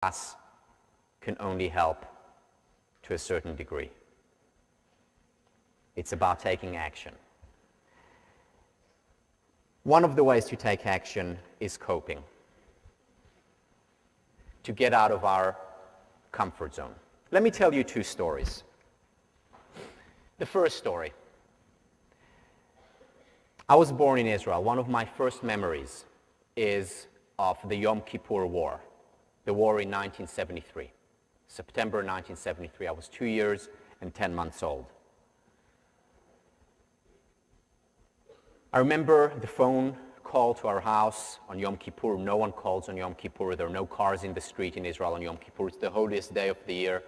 class can only help to a certain degree. It's about taking action. One of the ways to take action is coping, to get out of our comfort zone. Let me tell you two stories. The first story. I was born in Israel. One of my first memories is of the Yom Kippur War, the war in 1973. September 1973. I was 2 years and 10 months old. I remember the phone call to our house on Yom Kippur. No one calls on Yom Kippur. There are no cars in the street in Israel on Yom Kippur. It's the holiest day of the year.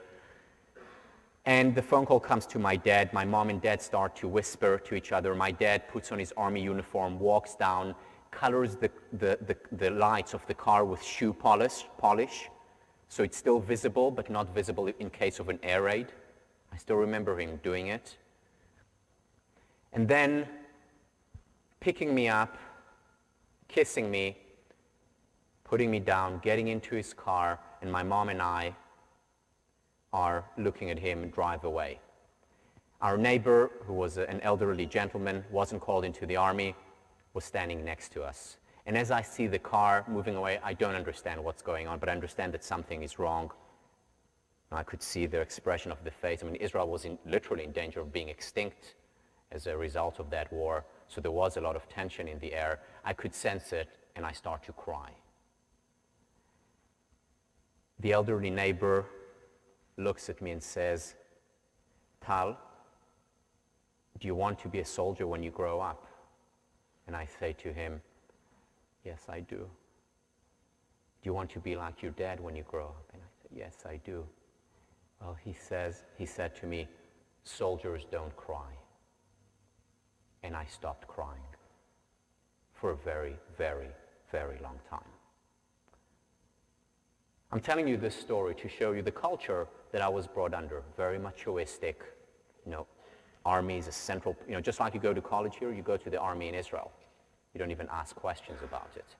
And the phone call comes to my dad. My mom and dad start to whisper to each other. My dad puts on his army uniform, walks down, colors the lights of the car with shoe polish, so it's still visible, but not visible in case of an air raid. I still remember him doing it. And then picking me up, kissing me, putting me down, getting into his car, and my mom and I are looking at him drive away. Our neighbor, who was an elderly gentleman, wasn't called into the army, was standing next to us. And as I see the car moving away, I don't understand what's going on, but I understand that something is wrong. I could see the expression of the face. I mean, Israel was literally in danger of being extinct as a result of that war, so there was a lot of tension in the air. I could sense it, and I start to cry. The elderly neighbor looks at me and says, "Tal, do you want to be a soldier when you grow up?" And I say to him, "Yes, I do." "Do you want to be like your dad when you grow up?" And I said, "Yes, I do." Well, he said to me, "Soldiers don't cry." And I stopped crying for a very, very, very long time. I'm telling you this story to show you the culture that I was brought under, very machoistic. Army is a central, just like you go to college here, you go to the army in Israel. You don't even ask questions about it.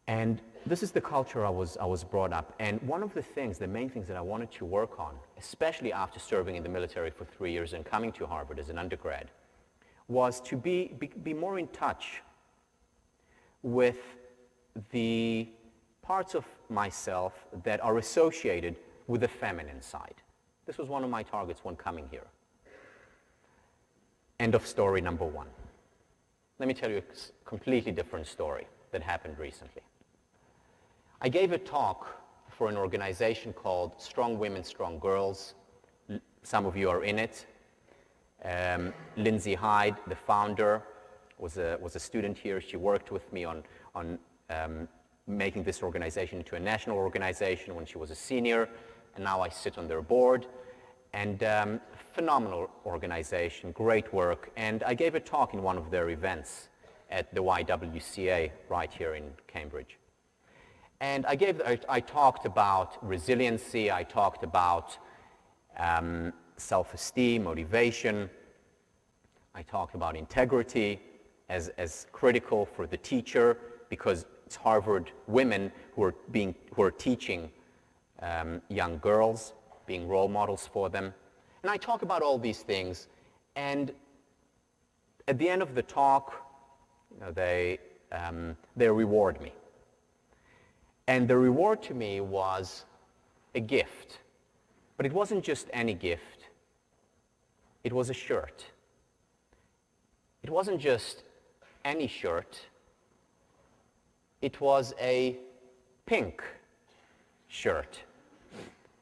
And this is the culture I was brought up. And one of the main things that I wanted to work on, especially after serving in the military for 3 years and coming to Harvard as an undergrad, was to be more in touch with the parts of myself that are associated with the feminine side. This was one of my targets when coming here. End of story number one. Let me tell you a completely different story that happened recently. I gave a talk for an organization called Strong Women, Strong Girls. Some of you are in it. Lindsay Hyde, the founder, was a student here. She worked with me on making this organization into a national organization when she was a senior, and now I sit on their board. And phenomenal organization, great work. And I gave a talk in one of their events at the YWCA right here in Cambridge. And I talked about resiliency, I talked about self-esteem, motivation, I talked about integrity as critical for the teacher, because it's Harvard women who are teaching young girls, being role models for them. And I talk about all these things, and at the end of the talk, they reward me. And the reward to me was a gift. But it wasn't just any gift. It was a shirt. It wasn't just any shirt. It was a pink shirt.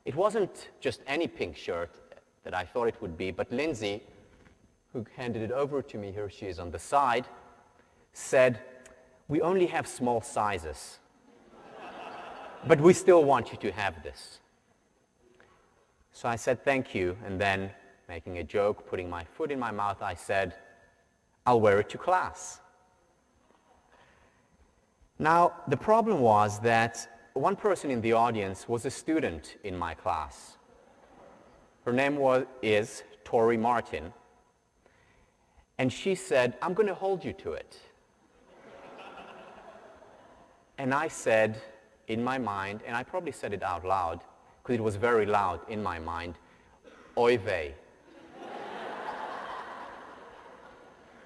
It wasn't just any pink shirt that I thought it would be, but Lindsay, who handed it over to me, here she is on the side, said, "We only have small sizes, but we still want you to have this." So I said, "Thank you," and then, making a joke, putting my foot in my mouth, I said, "I'll wear it to class." Now, the problem was that one person in the audience was a student in my class. Her name is Tori Martin, and she said, "I'm going to hold you to it." And I said in my mind, and I probably said it out loud, because it was very loud in my mind, oy vey.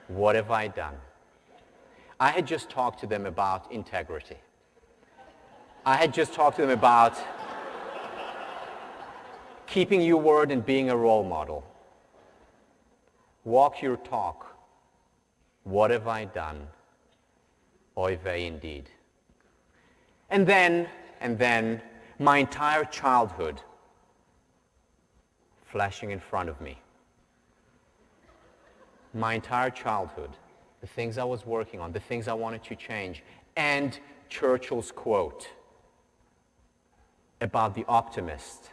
What have I done? I had just talked to them about integrity. I had just talked to them about keeping your word and being a role model. Walk your talk. What have I done? Oy vey indeed. And then, my entire childhood flashing in front of me. My entire childhood, the things I was working on, the things I wanted to change, and Churchill's quote about the optimist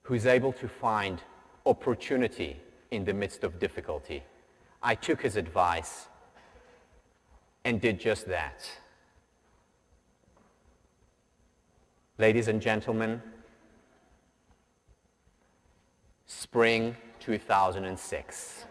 who is able to find opportunity in the midst of difficulty. I took his advice and did just that. Ladies and gentlemen, spring 2006.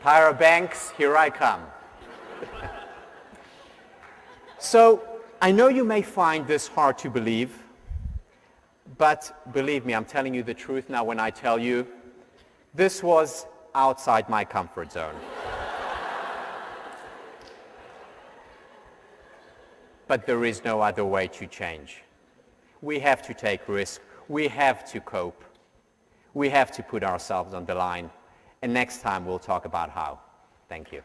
Tyra Banks, here I come. So, I know you may find this hard to believe, but believe me, I'm telling you the truth now when I tell you, this was outside my comfort zone. But there is no other way to change. We have to take risks. We have to cope. We have to put ourselves on the line. And next time we'll talk about how. Thank you.